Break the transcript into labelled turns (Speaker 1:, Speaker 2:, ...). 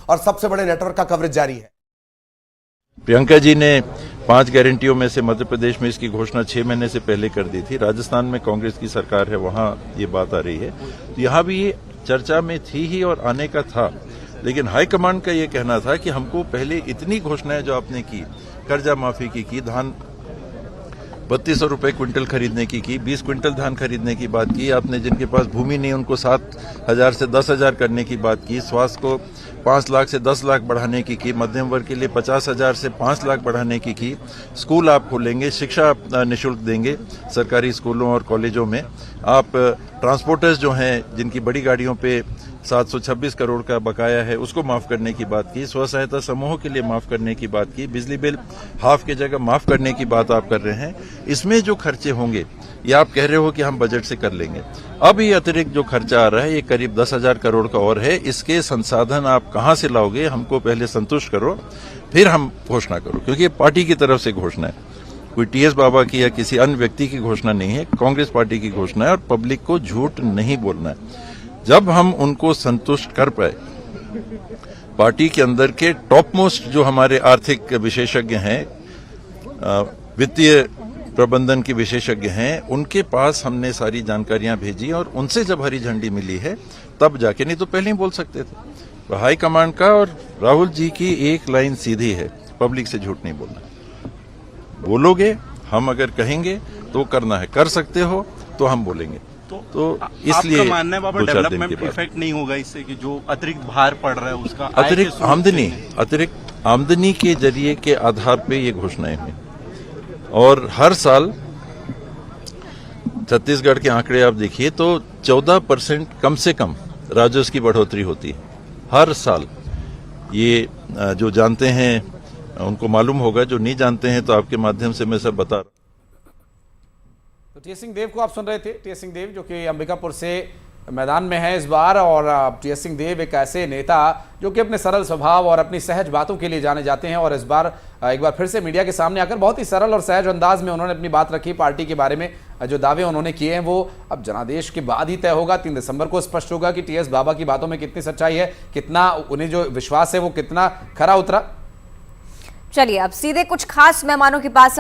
Speaker 1: और सबसे बड़े नेटवर्क का कवरेज जारी है।
Speaker 2: प्रियंका जी ने 5 गारंटियों में से मध्य प्रदेश में इसकी घोषणा 6 महीने से पहले कर दी थी। राजस्थान में कांग्रेस की सरकार है, वहां ये बात आ रही है। यहां भी ये चर्चा में थी ही और आने का था, लेकिन हाईकमांड का ये कहना था कि हमको पहले इतनी घोषणाएं जो आपने की, कर्जा माफी की, धान 3200 रुपए क्विंटल खरीदने की 20 क्विंटल धान खरीदने की बात की आपने, जिनके पास भूमि नहीं उनको 7,000 से 10,000 करने की बात की, स्वास्थ्य को 5 लाख से 10 लाख बढ़ाने की, मध्यम वर्ग के लिए 50,000 से 5 लाख बढ़ाने की, स्कूल आप खोलेंगे, शिक्षा निःशुल्क देंगे सरकारी स्कूलों और कॉलेजों में, आप ट्रांसपोर्टर्स जो हैं जिनकी बड़ी गाड़ियों पे 726 करोड़ का बकाया है उसको माफ करने की बात की, स्व सहायता समूहों के लिए माफ करने की बात की, बिजली बिल हाफ की जगह माफ करने की बात आप कर रहे हैं। इसमें जो खर्चे होंगे ये आप कह रहे हो कि हम बजट से कर लेंगे। अब ये अतिरिक्त जो खर्चा आ रहा है ये करीब 10,000 करोड़ का और है। इसके संसाधन आप कहां से लाओगे, हमको पहले संतुष्ट करो, फिर हम घोषणा करो, क्योंकि ये पार्टी की तरफ से घोषणा है, कोई टीएस बाबा की या किसी अन्य व्यक्ति की घोषणा नहीं है, कांग्रेस पार्टी की घोषणा है और पब्लिक को झूठ नहीं बोलना है। जब हम उनको संतुष्ट कर पाए, पार्टी के अंदर के टॉप मोस्ट जो हमारे आर्थिक विशेषज्ञ हैं, वित्तीय प्रबंधन के विशेषज्ञ हैं, उनके पास हमने सारी जानकारियां भेजी और उनसे जब हरी झंडी मिली है तब जाके, नहीं तो पहले ही बोल सकते थे। तो हाईकमांड का और राहुल जी की एक लाइन सीधी है, पब्लिक से झूठ नहीं बोलना। बोलोगे, हम अगर कहेंगे तो करना है, कर सकते हो तो हम बोलेंगे। तो इसलिए
Speaker 3: आपका मानना है बाबा डेवलपमेंट इफेक्ट नहीं होगा इससे, कि जो अतिरिक्त भार पड़ रहा है उसका
Speaker 2: अतिरिक्त आमदनी के जरिए के आधार पे ये घोषणाएं हुई और हर साल छत्तीसगढ़ के आंकड़े आप देखिए तो 14% कम से कम राजस्व की बढ़ोतरी होती है हर साल। ये जो जानते हैं उनको मालूम होगा, जो नहीं जानते हैं तो आपके माध्यम से मैं सब बता रहा हूं।
Speaker 1: तो टी.एस. सिंहदेव को आप सुन रहे थे। टी.एस. सिंहदेव जो कि अंबिकापुर से मैदान में है इस बार, और टी.एस. सिंहदेव एक ऐसे नेता जो कि अपने सरल स्वभाव और अपनी सहज बातों के लिए जाने जाते हैं, और इस बार एक बार फिर से मीडिया के सामने आकर बहुत ही सरल और सहज अंदाज में उन्होंने अपनी बात रखी। पार्टी के बारे में जो दावे उन्होंने किए हैं वो अब जनादेश के बाद ही तय होगा। 3 दिसंबर को स्पष्ट होगा कि टी.एस. बाबा की बातों में कितनी सच्चाई है, कितना उन्हें जो विश्वास है वो कितना खरा उतरा।
Speaker 4: चलिए अब सीधे कुछ खास मेहमानों के पास